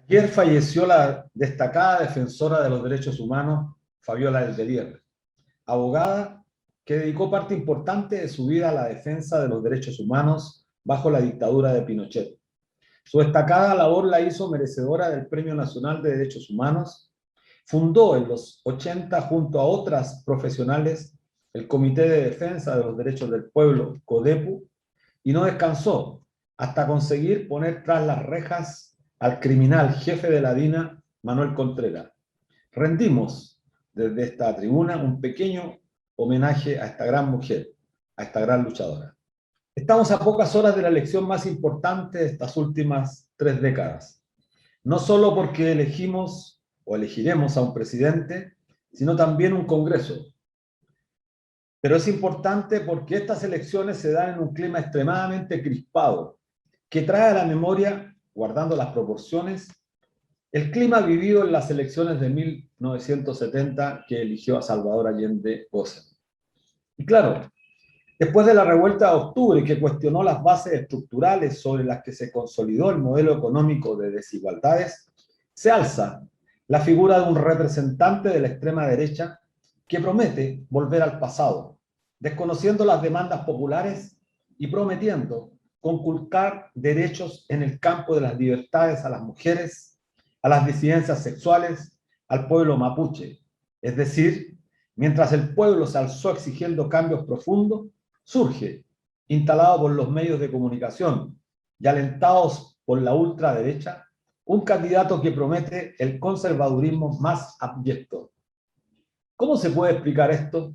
Ayer falleció la destacada defensora de los derechos humanos, Fabiola Letelier, abogada que dedicó parte importante de su vida a la defensa de los derechos humanos bajo la dictadura de Pinochet. Su destacada labor la hizo merecedora del Premio Nacional de Derechos Humanos. Fundó en los 80, junto a otras profesionales, el Comité de Defensa de los Derechos del Pueblo, CODEPU, y no descansó hasta conseguir poner tras las rejas al criminal jefe de la DINA, Manuel Contreras. Rendimos desde esta tribuna un pequeño homenaje a esta gran mujer, a esta gran luchadora. Estamos a pocas horas de la elección más importante de estas últimas 3 décadas. No solo porque elegimos o elegiremos a un presidente, sino también un Congreso. Pero es importante porque estas elecciones se dan en un clima extremadamente crispado, que trae a la memoria, guardando las proporciones, el clima vivido en las elecciones de 1970 que eligió a Salvador Allende Goza. Y claro, después de la revuelta de octubre que cuestionó las bases estructurales sobre las que se consolidó el modelo económico de desigualdades, se alza la figura de un representante de la extrema derecha que promete volver al pasado, desconociendo las demandas populares y prometiendo conculcar derechos en el campo de las libertades a las mujeres, a las disidencias sexuales, al pueblo mapuche. Es decir, mientras el pueblo se alzó exigiendo cambios profundos, surge, instalado por los medios de comunicación y alentados por la ultraderecha, un candidato que promete el conservadurismo más abyecto. ¿Cómo se puede explicar esto?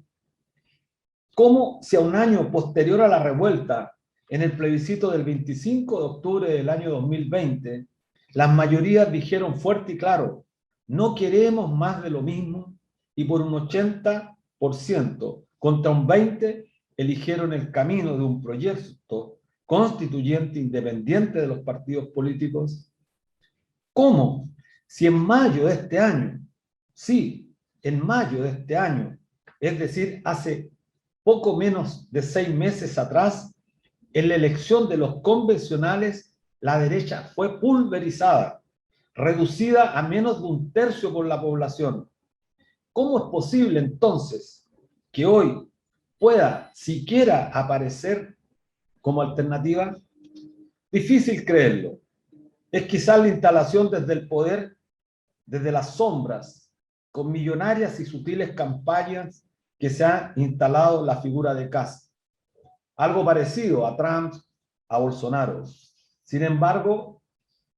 ¿Cómo, si a un año posterior a la revuelta, en el plebiscito del 25 de octubre del año 2020, las mayorías dijeron fuerte y claro, no queremos más de lo mismo, y por un 80% contra un 20% eligieron el camino de un proyecto constituyente independiente de los partidos políticos? ¿Cómo? Si en mayo de este año, sí, en mayo de este año, es decir, hace poco menos de 6 meses atrás, en la elección de los convencionales, la derecha fue pulverizada, reducida a menos de 1/3 por la población. ¿Cómo es posible entonces que hoy pueda siquiera aparecer como alternativa? Difícil creerlo. Es quizás la instalación desde el poder, desde las sombras, con millonarias y sutiles campañas que se ha instalado la figura de Kast. Algo parecido a Trump, a Bolsonaro. Sin embargo,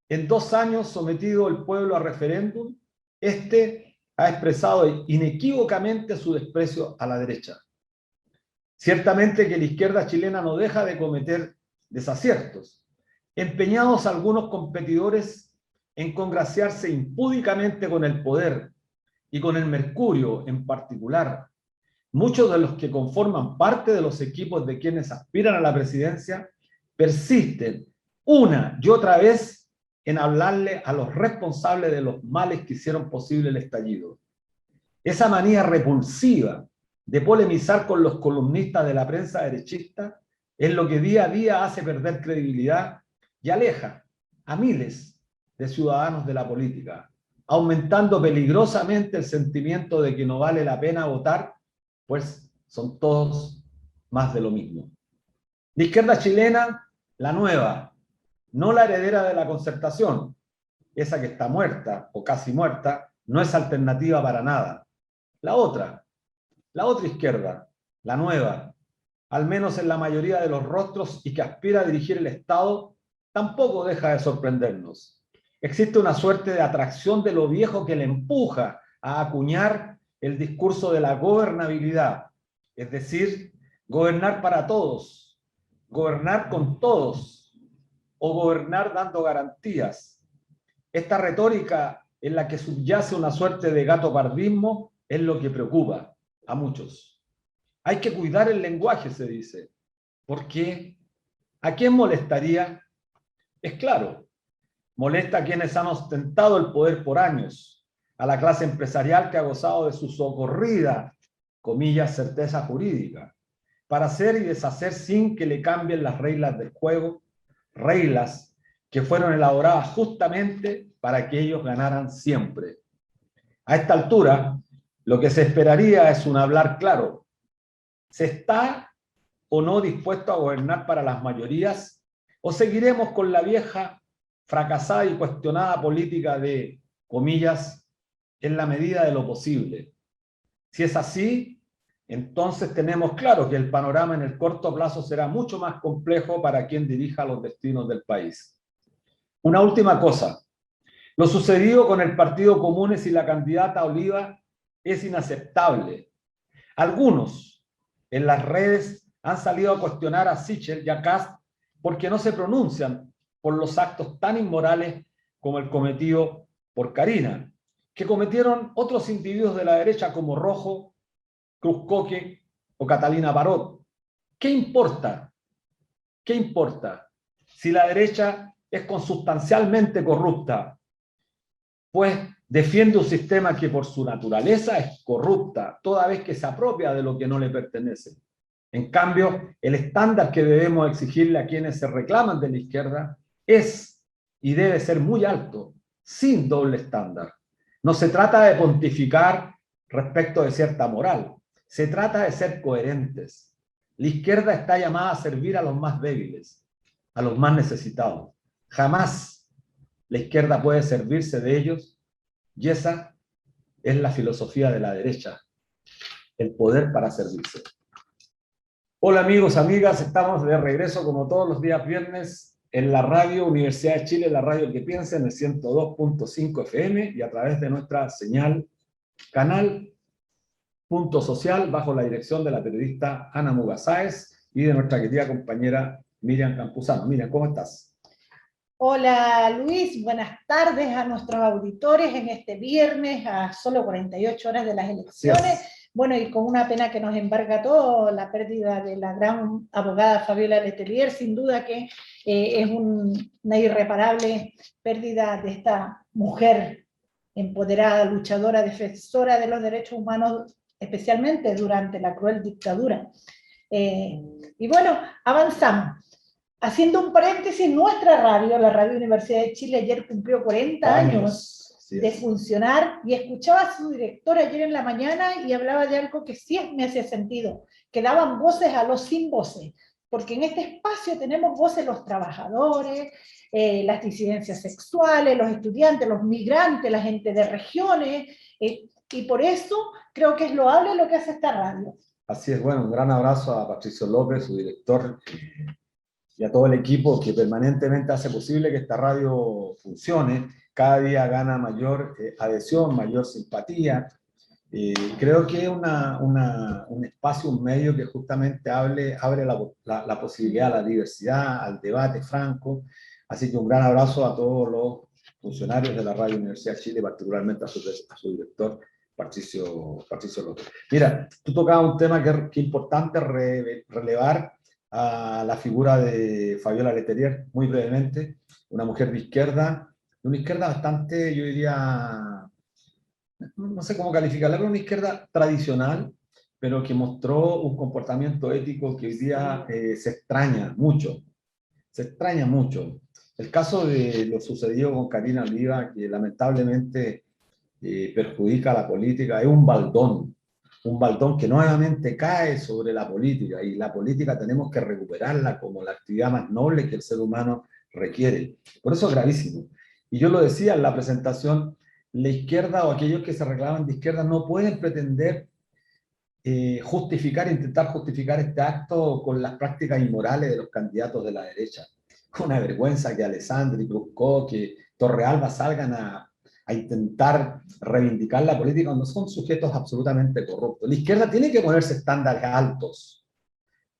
en 2 años sometido el pueblo a referéndum, este ha expresado inequívocamente su desprecio a la derecha. Ciertamente que la izquierda chilena no deja de cometer desaciertos, empeñados algunos competidores en congraciarse impúdicamente con el poder y con el mercurio en particular. Muchos de los que conforman parte de los equipos de quienes aspiran a la presidencia persisten una y otra vez en hablarle a los responsables de los males que hicieron posible el estallido. Esa manía repulsiva de polemizar con los columnistas de la prensa derechista es lo que día a día hace perder credibilidad y aleja a miles de ciudadanos de la política, aumentando peligrosamente el sentimiento de que no vale la pena votar, pues son todos más de lo mismo. La izquierda chilena, la nueva, no la heredera de la concertación, esa que está muerta o casi muerta, no es alternativa para nada. La otra izquierda, la nueva, al menos en la mayoría de los rostros y que aspira a dirigir el Estado, tampoco deja de sorprendernos. Existe una suerte de atracción de lo viejo que le empuja a acuñar el discurso de la gobernabilidad, es decir, gobernar para todos, gobernar con todos o gobernar dando garantías. Esta retórica en la que subyace una suerte de gatopardismo es lo que preocupa a muchos. Hay que cuidar el lenguaje, se dice. ¿Por qué? ¿A quién molestaría? Es claro, molesta a quienes han ostentado el poder por años, a la clase empresarial que ha gozado de su socorrida, comillas, certeza jurídica, para hacer y deshacer sin que le cambien las reglas del juego, reglas que fueron elaboradas justamente para que ellos ganaran siempre. A esta altura, lo que se esperaría es un hablar claro. ¿Se está o no dispuesto a gobernar para las mayorías? ¿O seguiremos con la vieja, fracasada y cuestionada política de, comillas, en la medida de lo posible? Si es así, entonces tenemos claro que el panorama en el corto plazo será mucho más complejo para quien dirija los destinos del país. Una última cosa. Lo sucedido con el Partido Comunes y la candidata Oliva es inaceptable. Algunos en las redes han salido a cuestionar a Sichel y a Kast porque no se pronuncian por los actos tan inmorales como el cometido por Carina, que cometieron otros individuos de la derecha como Rojo, Cruz Coque o Catalina Parot. ¿Qué importa? ¿Qué importa si la derecha es consustancialmente corrupta? Pues defiende un sistema que por su naturaleza es corrupta, toda vez que se apropia de lo que no le pertenece. En cambio, el estándar que debemos exigirle a quienes se reclaman de la izquierda es y debe ser muy alto, sin doble estándar. No se trata de pontificar respecto de cierta moral, se trata de ser coherentes. La izquierda está llamada a servir a los más débiles, a los más necesitados. Jamás la izquierda puede servirse de ellos, y esa es la filosofía de la derecha, el poder para servirse. Hola amigos, amigas, estamos de regreso como todos los días viernes en la radio Universidad de Chile, la radio que piensa, en el 102.5 FM y a través de nuestra señal canal Punto Social bajo la dirección de la periodista Ana Muga Sáez y de nuestra querida compañera Miriam Campuzano. Miriam, ¿cómo estás? Hola Luis, buenas tardes a nuestros auditores en este viernes a solo 48 horas de las elecciones. Bueno, y con una pena que nos embarga a todos, la pérdida de la gran abogada Fabiola Letelier, sin duda que es una irreparable pérdida de esta mujer empoderada, luchadora, defensora de los derechos humanos, especialmente durante la cruel dictadura. Y bueno, avanzamos. Haciendo un paréntesis, nuestra radio, la Radio Universidad de Chile, ayer cumplió 40 años de funcionar y escuchaba a su director ayer en la mañana y hablaba de algo que sí me hacía sentido, que daban voces a los sin voces, porque en este espacio tenemos voces los trabajadores, las disidencias sexuales, los estudiantes, los migrantes, la gente de regiones, y por eso creo que es loable lo que hace esta radio. Así es, bueno, un gran abrazo a Patricio López, su director, y a todo el equipo que permanentemente hace posible que esta radio funcione. Cada día gana mayor adhesión, mayor simpatía. Creo que es un espacio, un medio que justamente abre la posibilidad a la diversidad, al debate franco. Así que un gran abrazo a todos los funcionarios de la Radio Universidad de Chile, particularmente a su director, Patricio López. Mira, tú tocabas un tema que es importante relevar, a la figura de Fabiola Letelier, muy brevemente, una mujer de una izquierda bastante, yo diría, no sé cómo calificarla, pero una izquierda tradicional, pero que mostró un comportamiento ético que hoy día se extraña mucho. Se extraña mucho. El caso de lo sucedido con Carina Oliva, que lamentablemente perjudica a la política, es un baldón que nuevamente cae sobre la política, y la política tenemos que recuperarla como la actividad más noble que el ser humano requiere. Por eso es gravísimo. Y yo lo decía en la presentación, la izquierda o aquellos que se reclaman de izquierda no pueden pretender intentar justificar este acto con las prácticas inmorales de los candidatos de la derecha. Una vergüenza que Alessandri, Cruzco, que Torrealba salgan a intentar reivindicar la política cuando son sujetos absolutamente corruptos. La izquierda tiene que ponerse estándares altos,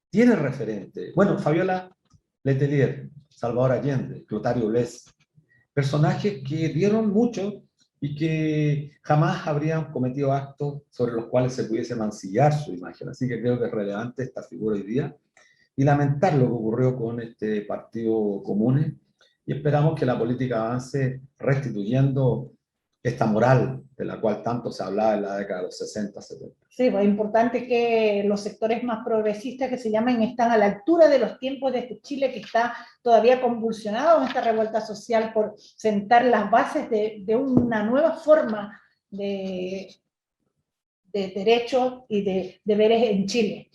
tiene referente. Bueno, Fabiola Letelier, Salvador Allende, Clotario Blest, personajes que dieron mucho y que jamás habrían cometido actos sobre los cuales se pudiese mancillar su imagen. Así que creo que es relevante esta figura hoy día y lamentar lo que ocurrió con este Partido Comunes, y esperamos que la política avance restituyendo esta moral de la cual tanto se hablaba en la década de los 60, 70. Sí, pues es importante que los sectores más progresistas que se llaman están a la altura de los tiempos de este Chile que está todavía convulsionado en esta revuelta social por sentar las bases de una nueva forma de derechos y de deberes en Chile.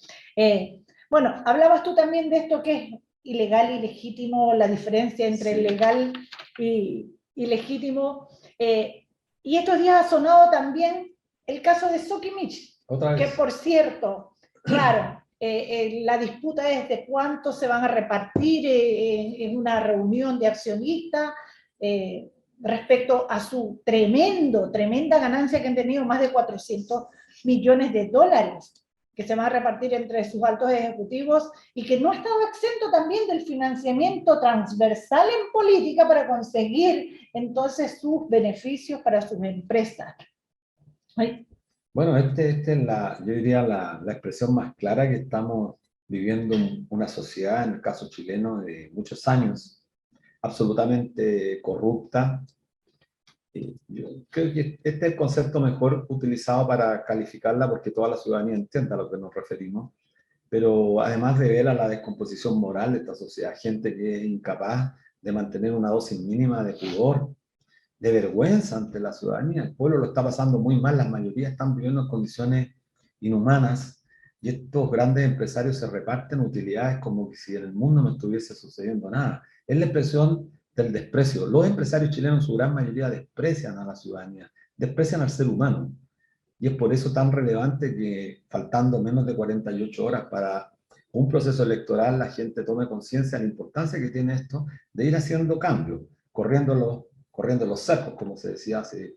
Bueno, hablabas tú también de esto que es ilegal y legítimo, la diferencia entre Sí. legal y legítimo. Y estos días ha sonado también el caso de Sokimich, que por cierto, claro, la disputa es de cuánto se van a repartir en una reunión de accionistas respecto a su tremenda ganancia que han tenido, más de 400 millones de dólares que se van a repartir entre sus altos ejecutivos y que no estaba exento también del financiamiento transversal en política para conseguir entonces sus beneficios para sus empresas. Ay. Bueno, es yo diría la expresión más clara que estamos viviendo una sociedad, en el caso chileno, de muchos años, absolutamente corrupta. Yo creo que este es el concepto mejor utilizado para calificarla porque toda la ciudadanía entiende a lo que nos referimos, pero además revela la descomposición moral de esta sociedad, gente que es incapaz de mantener una dosis mínima de pudor, de vergüenza ante la ciudadanía. El pueblo lo está pasando muy mal, la mayoría están viviendo en condiciones inhumanas y estos grandes empresarios se reparten utilidades como si en el mundo no estuviese sucediendo nada. Es la expresión del desprecio. Los empresarios chilenos en su gran mayoría desprecian a la ciudadanía, desprecian al ser humano. Y es por eso tan relevante que faltando menos de 48 horas para un proceso electoral, la gente tome conciencia de la importancia que tiene esto de ir haciendo cambios, corriendo los cercos, como se decía hace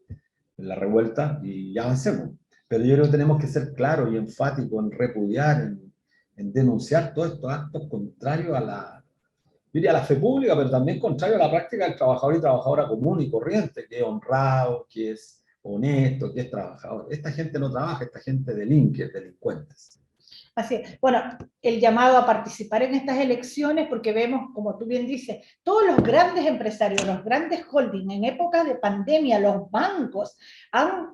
en la revuelta, y ya avancemos. Pero yo creo que tenemos que ser claros y enfáticos en repudiar, en denunciar todos estos actos contrarios a la fe pública, pero también contrario a la práctica del trabajador y trabajadora común y corriente, que es honrado, que es honesto, que es trabajador. Esta gente no trabaja, esta gente delinque, delincuentes. Así es. Bueno, el llamado a participar en estas elecciones, porque vemos, como tú bien dices, todos los grandes empresarios, los grandes holdings, en épocas de pandemia, los bancos han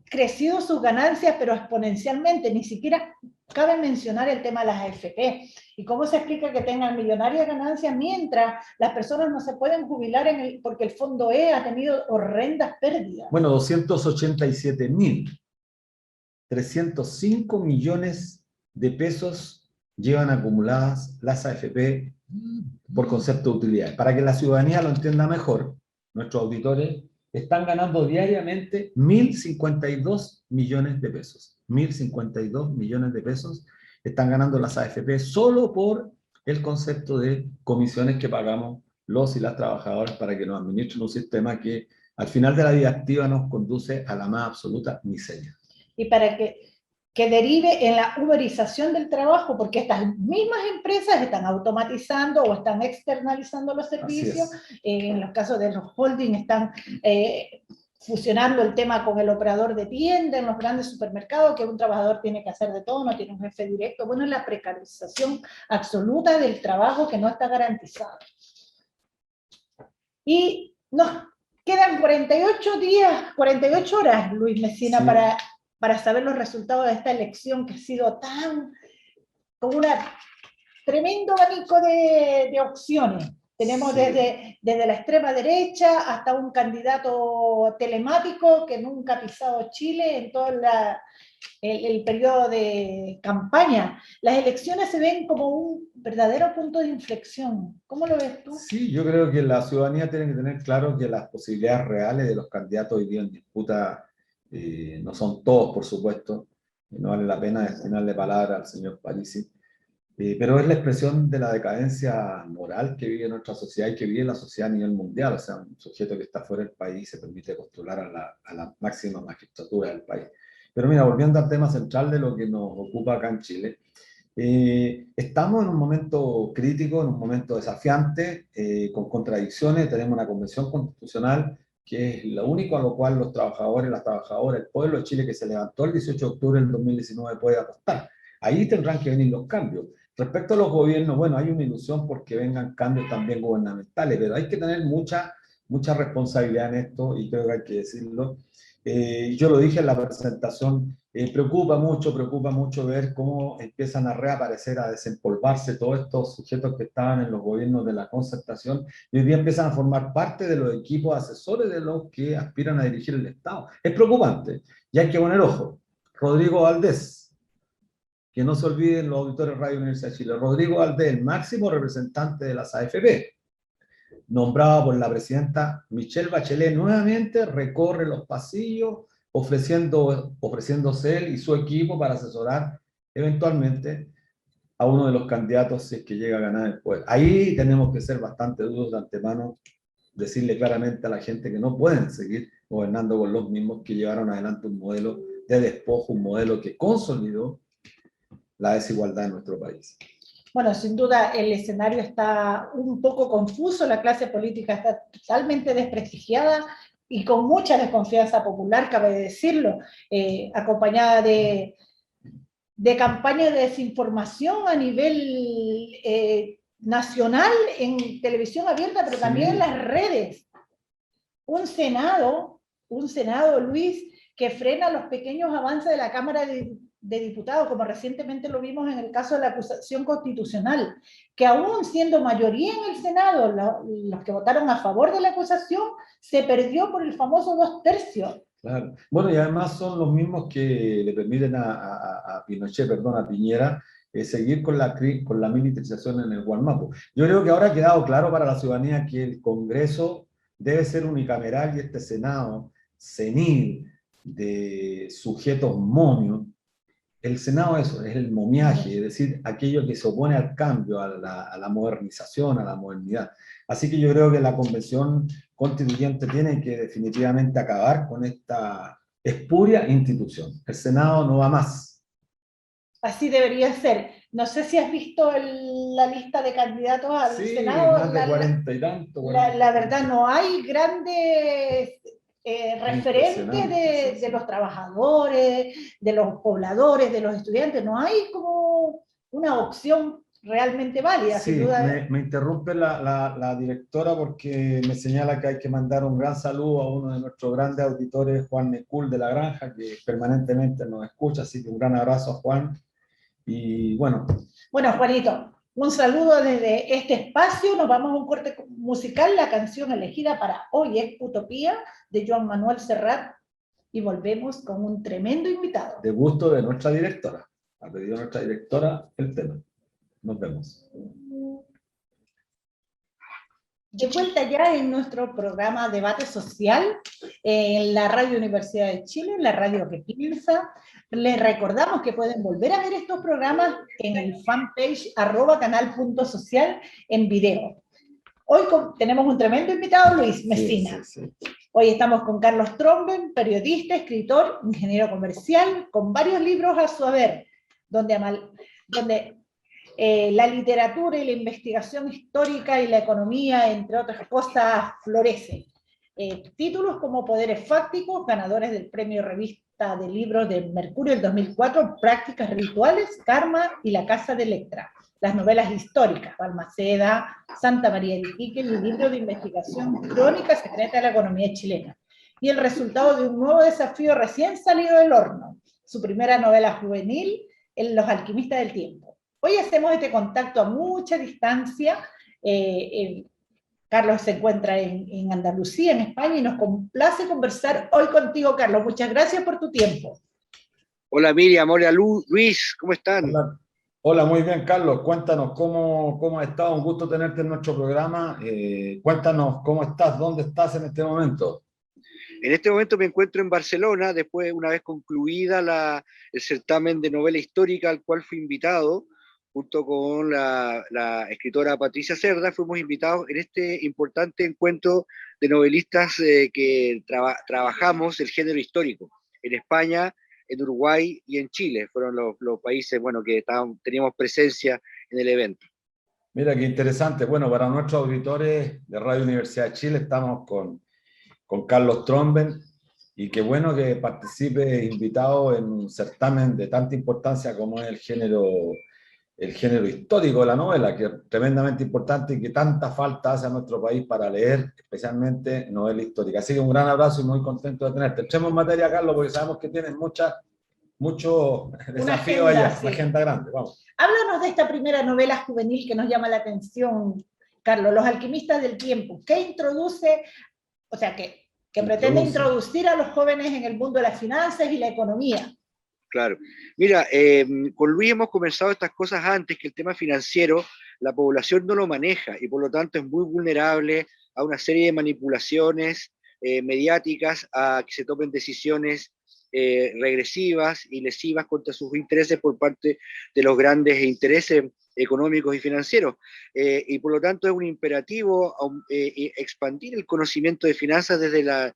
crecido sus ganancias, pero exponencialmente. Ni siquiera cabe mencionar el tema de las AFP. ¿Y cómo se explica que tengan millonarias ganancias mientras las personas no se pueden jubilar porque el Fondo E ha tenido horrendas pérdidas? Bueno, 287.305 millones de pesos llevan acumuladas las AFP por concepto de utilidades. Para que la ciudadanía lo entienda mejor, nuestros auditores están ganando diariamente 1.052 millones de pesos. 1.052 millones de pesos están ganando las AFP solo por el concepto de comisiones que pagamos los y las trabajadoras para que nos administren un sistema que al final de la vida activa nos conduce a la más absoluta miseria. Y para que derive en la uberización del trabajo, porque estas mismas empresas están automatizando o están externalizando los servicios. En los casos de los holding están fusionando el tema con el operador de tienda en los grandes supermercados, que un trabajador tiene que hacer de todo, no tiene un jefe directo. Bueno, es la precarización absoluta del trabajo que no está garantizado. Y nos quedan 48 horas, Luis Mesina, sí, para saber los resultados de esta elección que ha sido con un tremendo abanico de opciones. Tenemos sí, desde la extrema derecha hasta un candidato telemático que nunca ha pisado Chile en todo el periodo de campaña. Las elecciones se ven como un verdadero punto de inflexión. ¿Cómo lo ves tú? Sí, yo creo que la ciudadanía tiene que tener claro que las posibilidades reales de los candidatos hoy día en disputa no son todos, por supuesto. No vale la pena destinarle palabras al señor Parisi. Pero es la expresión de la decadencia moral que vive nuestra sociedad y que vive la sociedad a nivel mundial. O sea, un sujeto que está fuera del país se permite postular a la máxima magistratura del país. Pero mira, volviendo al tema central de lo que nos ocupa acá en Chile, estamos en un momento crítico, en un momento desafiante, con contradicciones. Tenemos una convención constitucional que es lo único a lo cual los trabajadores, las trabajadoras, el pueblo de Chile que se levantó el 18 de octubre del 2019 puede apostar. Ahí tendrán que venir los cambios. Respecto a los gobiernos, bueno, hay una ilusión porque vengan cambios también gubernamentales, pero hay que tener mucha mucha responsabilidad en esto y creo que hay que decirlo. Yo lo dije en la presentación, preocupa mucho ver cómo empiezan a reaparecer, a desempolvarse todos estos sujetos que estaban en los gobiernos de la concertación y hoy día empiezan a formar parte de los equipos asesores de los que aspiran a dirigir el Estado. Es preocupante y hay que poner ojo. Rodrigo Valdés, que no se olviden los auditores de Radio Universidad de Chile, Rodrigo Valdés, el máximo representante de las AFP, nombrado por la presidenta Michelle Bachelet, nuevamente recorre los pasillos ofreciéndose él y su equipo para asesorar eventualmente a uno de los candidatos si es que llega a ganar el poder. Ahí tenemos que ser bastante duros de antemano, decirle claramente a la gente que no pueden seguir gobernando con los mismos que llevaron adelante un modelo de despojo, un modelo que consolidó la desigualdad en nuestro país. Bueno, sin duda el escenario está un poco confuso, la clase política está totalmente desprestigiada y con mucha desconfianza popular, cabe decirlo, acompañada de campañas de desinformación a nivel nacional en televisión abierta, pero también en las redes. Un Senado, Luis, que frena los pequeños avances de la Cámara de Diputados, como recientemente lo vimos en el caso de la acusación constitucional, que aún siendo mayoría en el Senado, los que votaron a favor de la acusación, se perdió por el famoso 2/3. Claro. Bueno, y además son los mismos que le permiten a Pinochet, perdón, a Piñera, seguir con la militarización en el Gualmapu. Yo creo que ahora ha quedado claro para la ciudadanía que el Congreso debe ser unicameral y este Senado senil de sujetos momios. El Senado eso, es el momiaje, es decir, aquello que se opone al cambio, a la modernización, a la modernidad. Así que yo creo que la Convención Constituyente tiene que definitivamente acabar con esta espuria institución. El Senado no va más. Así debería ser. No sé si has visto la lista de candidatos al Senado. Más de 40 y tanto. La verdad, no hay grandes referentes de los trabajadores, de los pobladores, de los estudiantes. No hay como una opción realmente válida. Sí, sin duda. me interrumpe la directora porque me señala que hay que mandar un gran saludo a uno de nuestros grandes auditores, Juan Necul de La Granja, que permanentemente nos escucha, así que un gran abrazo a Juan. Y bueno. Bueno, Juanito, un saludo desde este espacio. Nos vamos a un corte musical. La canción elegida para hoy es Utopía, de Joan Manuel Serrat, y volvemos con un tremendo invitado. De gusto de nuestra directora. Ha pedido nuestra directora el tema. Nos vemos. De vuelta ya en nuestro programa Debate Social, en la Radio Universidad de Chile, en la radio que piensa. Les recordamos que pueden volver a ver estos programas en el fanpage @canal.social en video. Hoy tenemos un tremendo invitado, Luis Mesina. Sí. Hoy estamos con Carlos Tromben, periodista, escritor, ingeniero comercial, con varios libros a su haber, donde la literatura y la investigación histórica y la economía, entre otras cosas, florecen. Títulos como Poderes Fácticos, ganadores del premio Revista de Libros de Mercurio del 2004, Prácticas Rituales, Karma y La Casa de Electra. Las novelas históricas, Balmaceda, Santa María de Iquique, el libro de investigación Crónica Secreta de la Economía Chilena. Y el resultado de un nuevo desafío recién salido del horno, su primera novela juvenil, Los Alquimistas del Tiempo. Hoy hacemos este contacto a mucha distancia. Carlos se encuentra en Andalucía, en España, y nos complace conversar hoy contigo, Carlos. Muchas gracias por tu tiempo. Hola Miriam, hola Luis, ¿cómo están? Hola, muy bien, Carlos. Cuéntanos cómo has estado. Un gusto tenerte en nuestro programa. Cuéntanos cómo estás, dónde estás en este momento. En este momento me encuentro en Barcelona, después, una vez concluida el certamen de novela histórica al cual fui invitado, junto con la escritora Patricia Cerda, fuimos invitados en este importante encuentro de novelistas que trabajamos el género histórico en España, en Uruguay y en Chile. Fueron los países que teníamos presencia en el evento. Mira, qué interesante. Bueno, para nuestros auditores de Radio Universidad de Chile estamos con Carlos Tromben, y qué bueno que participe invitado en un certamen de tanta importancia como es el género el género histórico de la novela, que es tremendamente importante y que tanta falta hace a nuestro país para leer, especialmente novela histórica. Así que un gran abrazo y muy contento de tenerte. Echemos en materia, Carlos, porque sabemos que tienes mucho desafío agenda, allá, sí. una agenda grande. Vamos. Háblanos de esta primera novela juvenil que nos llama la atención, Carlos, Los alquimistas del tiempo. ¿Qué introduce, o sea, que pretende introducir a los jóvenes en el mundo de las finanzas y la economía? Claro. Mira, con Luis hemos conversado estas cosas antes, que el tema financiero, la población no lo maneja y por lo tanto es muy vulnerable a una serie de manipulaciones mediáticas, a que se tomen decisiones regresivas y lesivas contra sus intereses por parte de los grandes intereses económicos y financieros. Y por lo tanto es un imperativo expandir el conocimiento de finanzas desde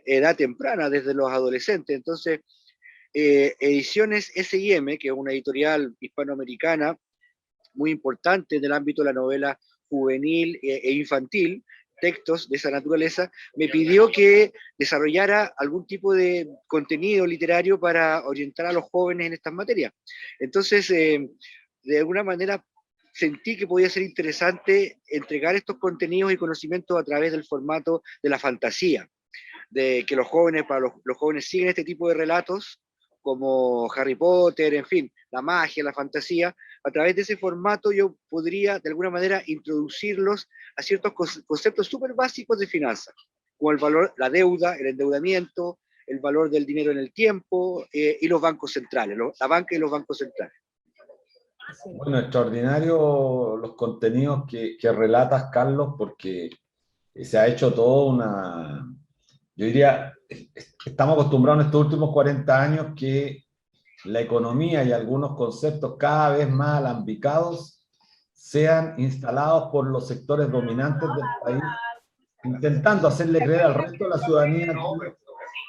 edad temprana, desde los adolescentes. Entonces, Ediciones S&M, que es una editorial hispanoamericana muy importante en el ámbito de la novela juvenil e infantil, textos de esa naturaleza, me pidió que desarrollara algún tipo de contenido literario para orientar a los jóvenes en estas materias. Entonces, de alguna manera, sentí que podía ser interesante entregar estos contenidos y conocimientos a través del formato de la fantasía, de que los jóvenes, para los jóvenes siguen este tipo de relatos, como Harry Potter, en fin, la magia, la fantasía. A través de ese formato yo podría de alguna manera introducirlos a ciertos conceptos súper básicos de finanzas, como el valor, la deuda, el endeudamiento, el valor del dinero en el tiempo y los bancos centrales, la banca y los bancos centrales. Bueno, extraordinario los contenidos que relatas, Carlos, porque se ha hecho toda una, yo diría, estamos acostumbrados en estos últimos 40 años que la economía y algunos conceptos cada vez más alambicados sean instalados por los sectores dominantes del país, intentando hacerle creer al resto de la ciudadanía que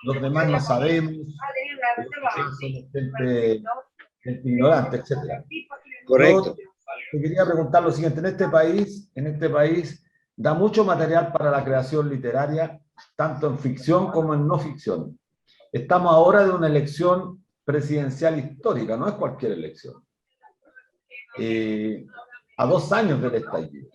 los demás no sabemos, que los demás somos gente ignorante, etc. Correcto. Yo te quería preguntar lo siguiente, en este país da mucho material para la creación literaria, tanto en ficción como en no ficción. Estamos ahora de una elección presidencial histórica, no es cualquier elección. A 2 años del estallido,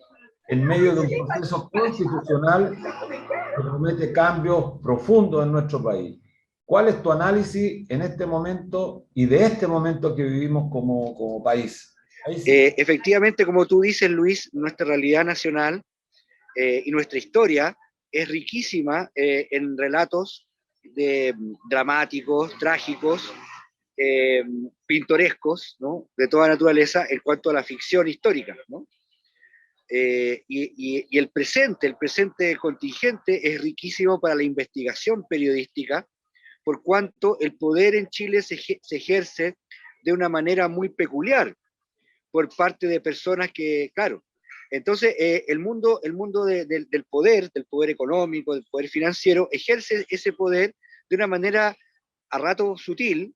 en medio de un proceso constitucional que promete cambios profundos en nuestro país. ¿Cuál es tu análisis en este momento y de este momento que vivimos como país? Efectivamente, como tú dices, Luis, nuestra realidad nacional y nuestra historia es riquísima en relatos dramáticos, trágicos, pintorescos, ¿no? De toda naturaleza en cuanto a la ficción histórica, ¿no? Y el presente contingente es riquísimo para la investigación periodística, por cuanto el poder en Chile se ejerce de una manera muy peculiar por parte de personas que, claro, entonces el mundo del poder económico, del poder financiero, ejerce ese poder de una manera a rato sutil,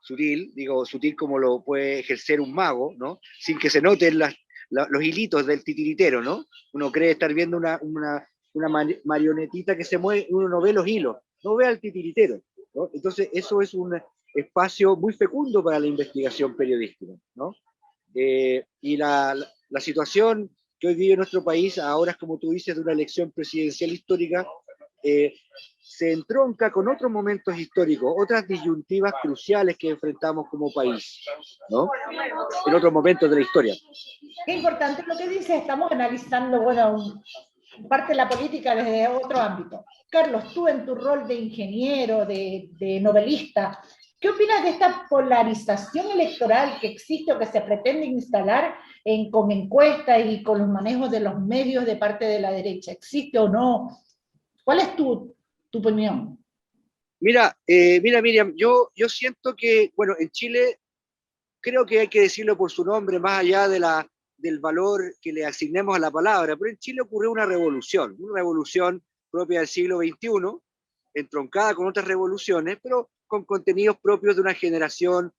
digo sutil como lo puede ejercer un mago, ¿no? Sin que se noten los hilitos del titiritero, ¿no? Uno cree estar viendo una marionetita que se mueve y uno no ve los hilos, no ve al titiritero, ¿no? Entonces eso es un espacio muy fecundo para la investigación periodística, ¿no? Y la situación que hoy vive nuestro país, ahora es como tú dices, de una elección presidencial histórica, se entronca con otros momentos históricos, otras disyuntivas cruciales que enfrentamos como país, ¿no? En otros momentos de la historia. Qué importante lo que dices, estamos analizando, bueno, parte de la política desde otro ámbito. Carlos, tú en tu rol de ingeniero, de novelista, ¿qué opinas de esta polarización electoral que existe o que se pretende instalar con encuestas y con los manejos de los medios de parte de la derecha? ¿Existe o no? ¿Cuál es tu opinión? Mira, Miriam, yo siento que, bueno, en Chile creo que hay que decirlo por su nombre, más allá del valor que le asignemos a la palabra, pero en Chile ocurrió una revolución propia del siglo XXI, entroncada con otras revoluciones, pero con contenidos propios de una generación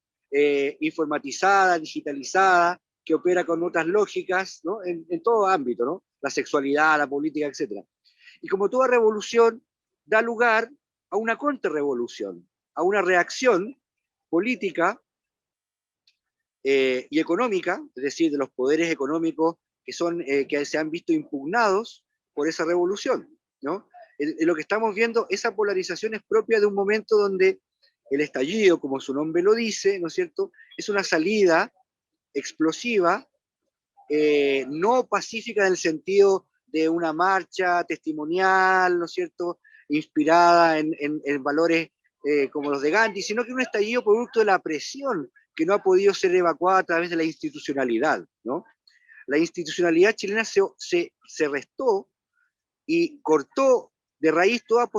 informatizada, digitalizada, que opera con otras lógicas, ¿no? En todo ámbito, ¿no? La sexualidad, la política, etc. Y como toda revolución, da lugar a una contrarrevolución, a una reacción política y económica, es decir, de los poderes económicos que se han visto impugnados por esa revolución, ¿no? En lo que estamos viendo, esa polarización es propia de un momento donde el estallido, como su nombre lo dice, ¿no es cierto?, es una salida explosiva, no pacífica en el sentido de una marcha testimonial, ¿no es cierto?, inspirada en valores como los de Gandhi, sino que un estallido producto de la presión que no ha podido ser evacuada a través de la institucionalidad, ¿no? La institucionalidad chilena se restó y cortó de raíz toda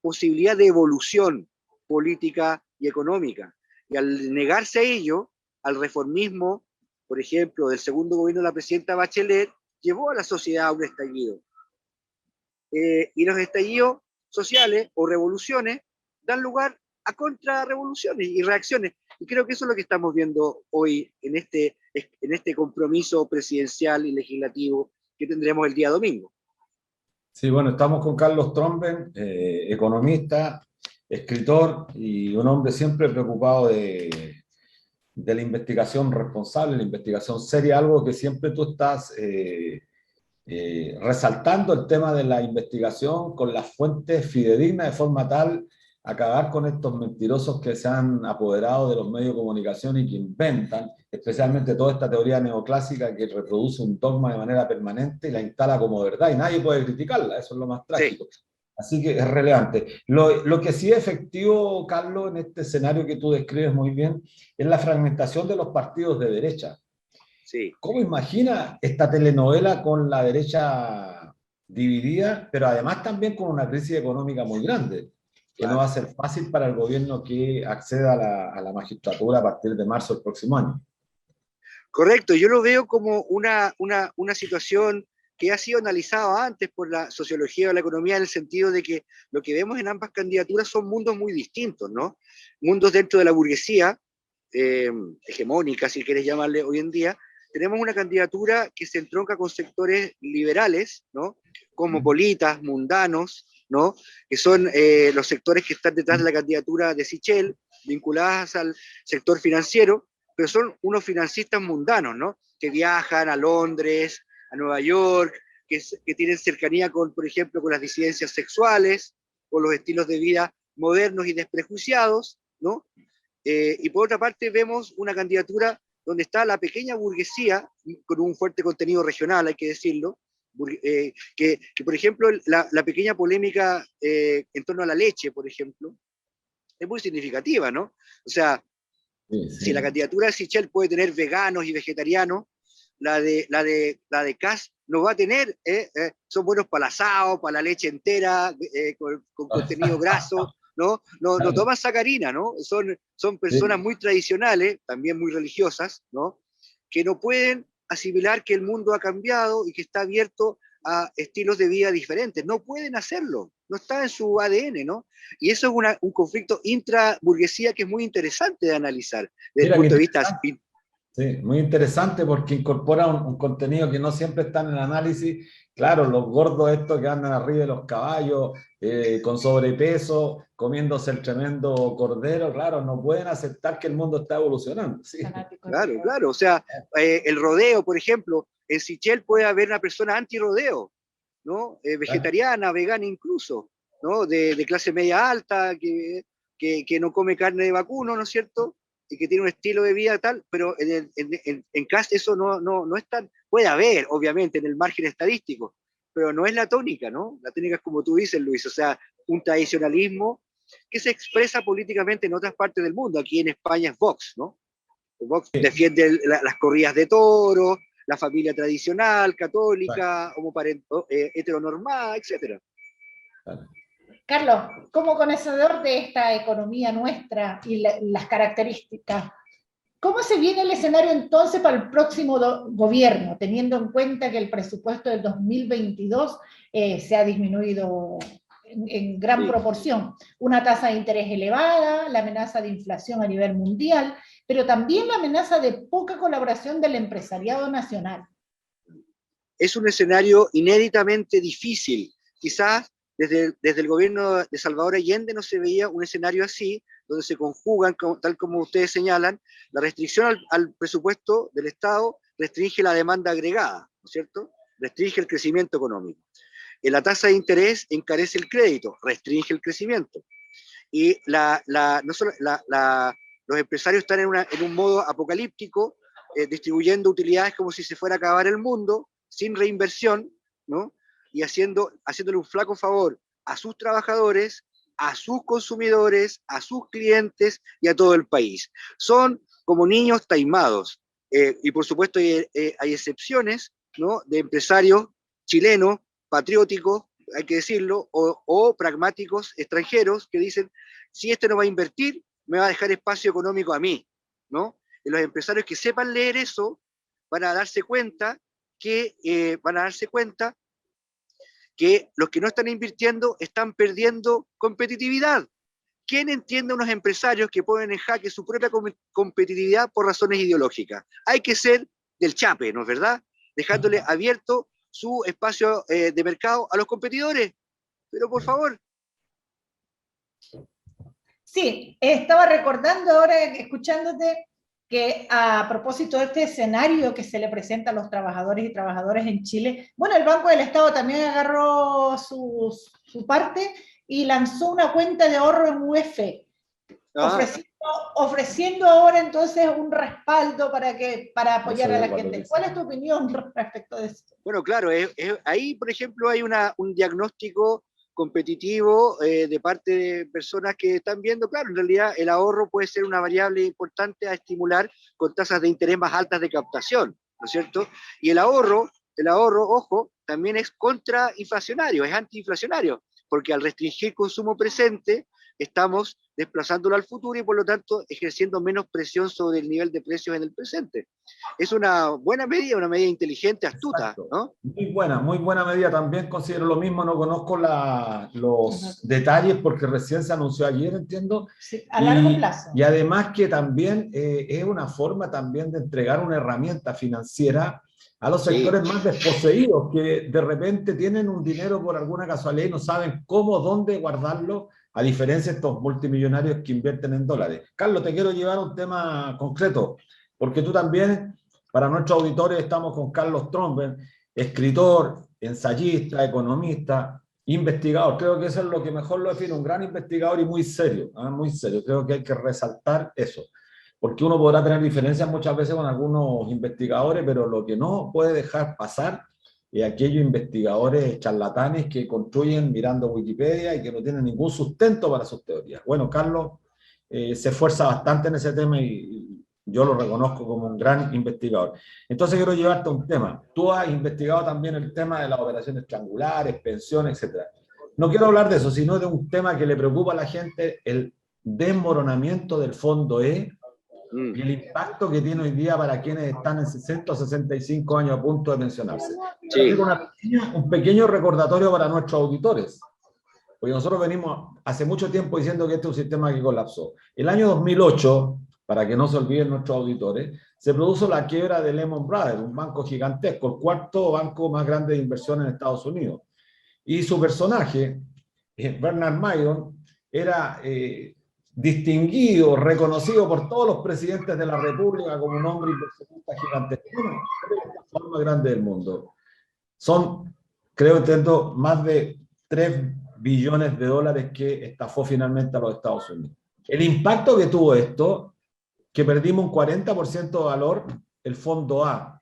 posibilidad de evolución política y económica. Y al negarse a ello, al reformismo, por ejemplo, del segundo gobierno de la presidenta Bachelet, llevó a la sociedad a un estallido. Y los estallidos sociales o revoluciones dan lugar a contrarrevoluciones y reacciones. Y creo que eso es lo que estamos viendo hoy en este compromiso presidencial y legislativo que tendremos el día domingo. Sí, bueno, estamos con Carlos Tromben, economista, escritor y un hombre siempre preocupado de la investigación responsable, la investigación seria, algo que siempre tú estás resaltando, el tema de la investigación con las fuentes fidedignas, de forma tal acabar con estos mentirosos que se han apoderado de los medios de comunicación y que inventan, especialmente toda esta teoría neoclásica que reproduce un dogma de manera permanente y la instala como verdad, y nadie puede criticarla, eso es lo más trágico. Sí. Así que es relevante. Lo que sí es efectivo, Carlos, en este escenario que tú describes muy bien, es la fragmentación de los partidos de derecha. Sí. ¿Cómo imagina esta telenovela con la derecha dividida, pero además también con una crisis económica muy grande, que claro, no va a ser fácil para el gobierno que acceda a la magistratura a partir de marzo del próximo año? Correcto, yo lo veo como una situación que ha sido analizada antes por la sociología de la economía, en el sentido de que lo que vemos en ambas candidaturas son mundos muy distintos, ¿no? Mundos dentro de la burguesía, hegemónica, si quieres llamarle hoy en día. Tenemos una candidatura que se entronca con sectores liberales, ¿no? Cosmopolitas, mundanos, ¿no? Que son los sectores que están detrás de la candidatura de Sichel, vinculadas al sector financiero, pero son unos financistas mundanos, ¿no? Que viajan a Londres, a Nueva York, que tienen cercanía con, por ejemplo, con las disidencias sexuales, con los estilos de vida modernos y desprejuiciados, ¿no? Y por otra parte vemos una candidatura donde está la pequeña burguesía, con un fuerte contenido regional, hay que decirlo, que por ejemplo, la pequeña polémica en torno a la leche, por ejemplo, es muy significativa, ¿no? O sea, sí. Si la candidatura de Sichel puede tener veganos y vegetarianos, la de Kast no va a tener, son buenos para el asado, para la leche entera, con contenido graso, ¿no? No toman sacarina, ¿no? Son personas muy tradicionales, también muy religiosas, ¿no? Que no pueden asimilar que el mundo ha cambiado y que está abierto a estilos de vida diferentes. No pueden hacerlo, no está en su ADN, ¿no? Y eso es un conflicto intra-burguesía que es muy interesante de analizar desde el punto de vista... Sí, muy interesante porque incorpora un contenido que no siempre está en el análisis. Claro, los gordos estos que andan arriba de los caballos, con sobrepeso, comiéndose el tremendo cordero, claro, no pueden aceptar que el mundo está evolucionando. Sí. Claro. O sea, el rodeo, por ejemplo, en Sichel puede haber una persona anti-rodeo, ¿no? Vegetariana, vegana incluso, ¿no? De clase media alta, que no come carne de vacuno, ¿no es cierto? Y que tiene un estilo de vida tal, pero en Kast eso no es tan... Puede haber, obviamente, en el margen estadístico, pero no es la tónica, ¿no? La tónica es como tú dices, Luis, o sea, un tradicionalismo que se expresa políticamente en otras partes del mundo. Aquí en España es Vox, ¿no? Vox defiende las corridas de toros, la familia tradicional, católica, heteronormada, etc. Carlos, como conocedor de esta economía nuestra y las características, ¿cómo se viene el escenario entonces para el próximo gobierno, teniendo en cuenta que el presupuesto del 2022 se ha disminuido en gran proporción? Una tasa de interés elevada, la amenaza de inflación a nivel mundial, pero también la amenaza de poca colaboración del empresariado nacional. Es un escenario inéditamente difícil. Quizás desde el gobierno de Salvador Allende no se veía un escenario así, donde se conjugan, tal como ustedes señalan, la restricción al presupuesto del Estado restringe la demanda agregada, ¿no es cierto? Restringe el crecimiento económico. La tasa de interés encarece el crédito, restringe el crecimiento. Y no solo, los empresarios están en un modo apocalíptico, distribuyendo utilidades como si se fuera a acabar el mundo, sin reinversión, ¿no? Y haciéndole un flaco favor a sus trabajadores, a sus consumidores, a sus clientes y a todo el país. Son como niños taimados. Y por supuesto hay excepciones, ¿no?, de empresarios chilenos, patrióticos, hay que decirlo, o pragmáticos extranjeros que dicen, si este no va a invertir, me va a dejar espacio económico a mí, ¿no? Y los empresarios que sepan leer eso van a darse cuenta que los que no están invirtiendo están perdiendo competitividad. ¿Quién entiende a unos empresarios que ponen en jaque su propia competitividad por razones ideológicas? Hay que ser del chape, ¿no es verdad? Dejándole abierto su espacio de mercado a los competidores. Pero por favor. Sí, estaba recordando ahora, escuchándote, que a propósito de este escenario que se le presenta a los trabajadores y trabajadoras en Chile, bueno, el Banco del Estado también agarró su parte y lanzó una cuenta de ahorro en UF, ofreciendo ahora entonces un respaldo para apoyar a la gente. ¿Cuál es tu opinión respecto de esto? Bueno, claro, ahí, por ejemplo, hay un diagnóstico competitivo de parte de personas que están viendo, claro, en realidad el ahorro puede ser una variable importante a estimular con tasas de interés más altas de captación, ¿no es cierto? Y el ahorro, ojo, también es contrainflacionario, es antiinflacionario, porque al restringir consumo presente, estamos desplazándolo al futuro y por lo tanto ejerciendo menos presión sobre el nivel de precios en el presente. Es una buena medida, una medida inteligente, astuta, ¿no? Muy buena medida. También considero lo mismo, no conozco los detalles porque recién se anunció ayer, entiendo. Sí, a largo plazo. Y además que también es una forma también de entregar una herramienta financiera a los sectores más desposeídos, que de repente tienen un dinero por alguna casualidad y no saben cómo, dónde guardarlo, a diferencia de estos multimillonarios que invierten en dólares. Carlos, te quiero llevar a un tema concreto, porque tú también, para nuestros auditores, estamos con Carlos Tromber, escritor, ensayista, economista, investigador. Creo que eso es lo que mejor lo define, un gran investigador y muy serio, muy serio. Creo que hay que resaltar eso, porque uno podrá tener diferencias muchas veces con algunos investigadores, pero lo que no puede dejar pasar es aquellos investigadores charlatanes que construyen mirando Wikipedia y que no tienen ningún sustento para sus teorías. Bueno, Carlos se esfuerza bastante en ese tema y yo lo reconozco como un gran investigador. Entonces quiero llevarte a un tema. Tú has investigado también el tema de las operaciones triangulares, pensiones, etc. No quiero hablar de eso, sino de un tema que le preocupa a la gente, el desmoronamiento del Fondo E y el impacto que tiene hoy día para quienes están en 60 o 65 años a punto de pensionarse. Sí. Un pequeño recordatorio para nuestros auditores, porque nosotros venimos hace mucho tiempo diciendo que este es un sistema que colapsó. El año 2008, para que no se olviden nuestros auditores, se produjo la quiebra de Lehman Brothers, un banco gigantesco, el cuarto banco más grande de inversión en Estados Unidos. Y su personaje, Bernard Madoff, era distinguido, reconocido por todos los presidentes de la República como un hombre inversionista gigantesco, el más grande del mundo. Son, creo, entiendo, más de 3 billones de dólares que estafó finalmente a los Estados Unidos. El impacto que tuvo esto, que perdimos un 40% de valor, el Fondo A.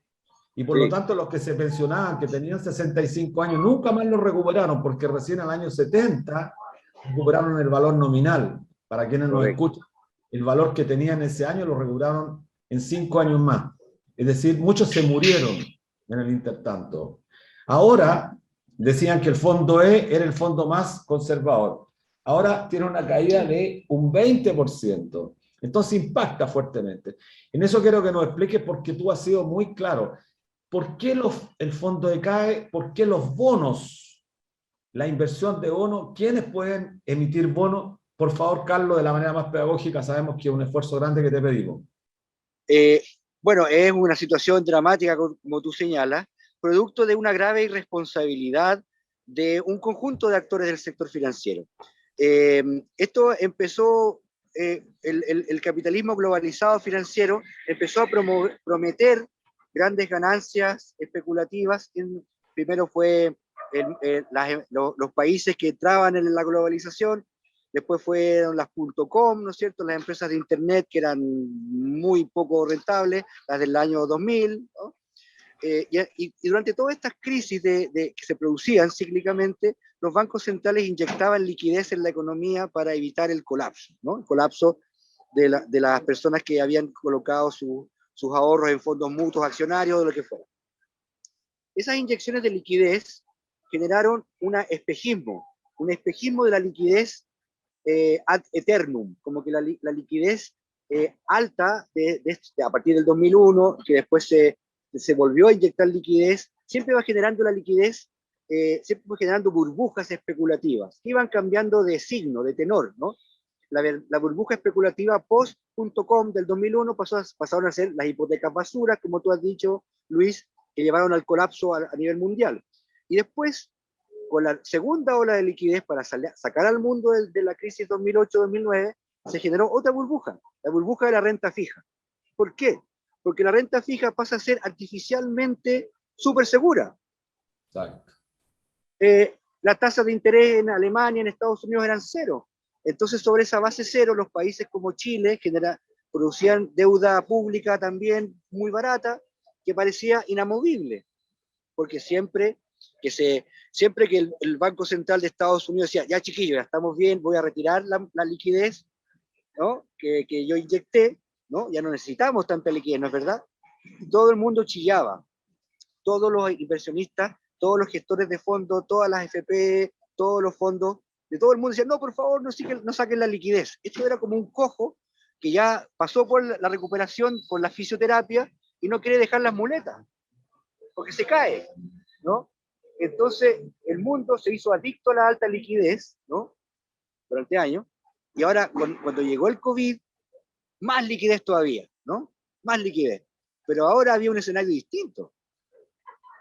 Y por lo tanto los que se pensionaban, que tenían 65 años, nunca más lo recuperaron, porque recién al año 70 recuperaron el valor nominal. Para quienes nos escuchan, el valor que tenían ese año lo recuperaron en 5 años más. Es decir, muchos se murieron en el intertanto. Ahora decían que el Fondo E era el fondo más conservador. Ahora tiene una caída de un 20%. Entonces impacta fuertemente. En eso quiero que nos expliques, porque tú has sido muy claro. ¿Por qué el Fondo E cae? ¿Por qué los bonos? La inversión de bonos. ¿Quiénes pueden emitir bonos? Por favor, Carlos, de la manera más pedagógica, sabemos que es un esfuerzo grande que te pedimos. Bueno, es una situación dramática, como tú señalas, producto de una grave irresponsabilidad de un conjunto de actores del sector financiero. Esto empezó, el capitalismo globalizado financiero empezó a prometer grandes ganancias especulativas. Primero fue los países que entraban en la globalización, después fueron las .com, ¿no es cierto?, las empresas de Internet que eran muy poco rentables, las del año 2000, ¿no? Y durante todas estas crisis que se producían cíclicamente, los bancos centrales inyectaban liquidez en la economía para evitar el colapso, ¿no? El colapso de las personas que habían colocado sus ahorros en fondos mutuos, accionarios, o lo que fuera. Esas inyecciones de liquidez generaron un espejismo de la liquidez ad eternum, como que la liquidez alta a partir del 2001, que después se volvió a inyectar liquidez, siempre va generando la liquidez, siempre va generando burbujas especulativas, que iban cambiando de signo, de tenor, ¿no? La burbuja especulativa post.com del 2001 pasaron a ser las hipotecas basuras, como tú has dicho, Luis, que llevaron al colapso a nivel mundial. Y después, con la segunda ola de liquidez para sacar al mundo de la crisis 2008-2009, se generó otra burbuja, la burbuja de la renta fija. ¿Por qué? Porque la renta fija pasa a ser artificialmente súper segura. Exacto. Las tasas de interés en Alemania, en Estados Unidos eran cero. Entonces, sobre esa base cero, los países como Chile producían deuda pública también muy barata, que parecía inamovible, porque siempre que el Banco Central de Estados Unidos decía, ya chiquillos, ya estamos bien, voy a retirar la liquidez, ¿no?, que yo inyecté, ¿no?, ya no necesitamos tanta liquidez, ¿no es verdad? Todo el mundo chillaba, todos los inversionistas, todos los gestores de fondos, todas las FP, todos los fondos, de todo el mundo decían, no, por favor, no saquen la liquidez. Esto era como un cojo que ya pasó por la recuperación, por la fisioterapia, y no quiere dejar las muletas, porque se cae, ¿no? Entonces, el mundo se hizo adicto a la alta liquidez, ¿no?, durante años, y ahora, cuando llegó el COVID, más liquidez todavía, ¿no? Más liquidez. Pero ahora había un escenario distinto.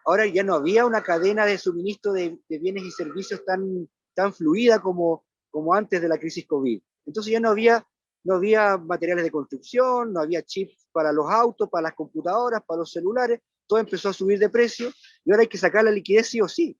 Ahora ya no había una cadena de suministro de bienes y servicios tan fluida como antes de la crisis COVID. Entonces ya no había materiales de construcción, no había chips para los autos, para las computadoras, para los celulares, todo empezó a subir de precio y ahora hay que sacar la liquidez sí o sí.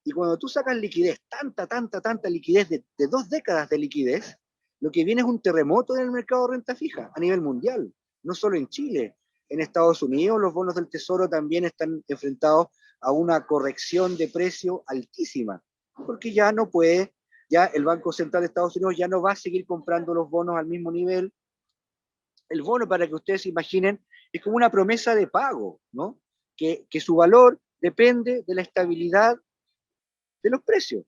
Y cuando tú sacas liquidez, tanta liquidez de 2 décadas de liquidez, lo que viene es un terremoto en el mercado de renta fija a nivel mundial, no solo en Chile. En Estados Unidos los bonos del Tesoro también están enfrentados a una corrección de precio altísima, porque ya el Banco Central de Estados Unidos ya no va a seguir comprando los bonos al mismo nivel. El bono, para que ustedes se imaginen, es como una promesa de pago, ¿no?, que su valor depende de la estabilidad de los precios.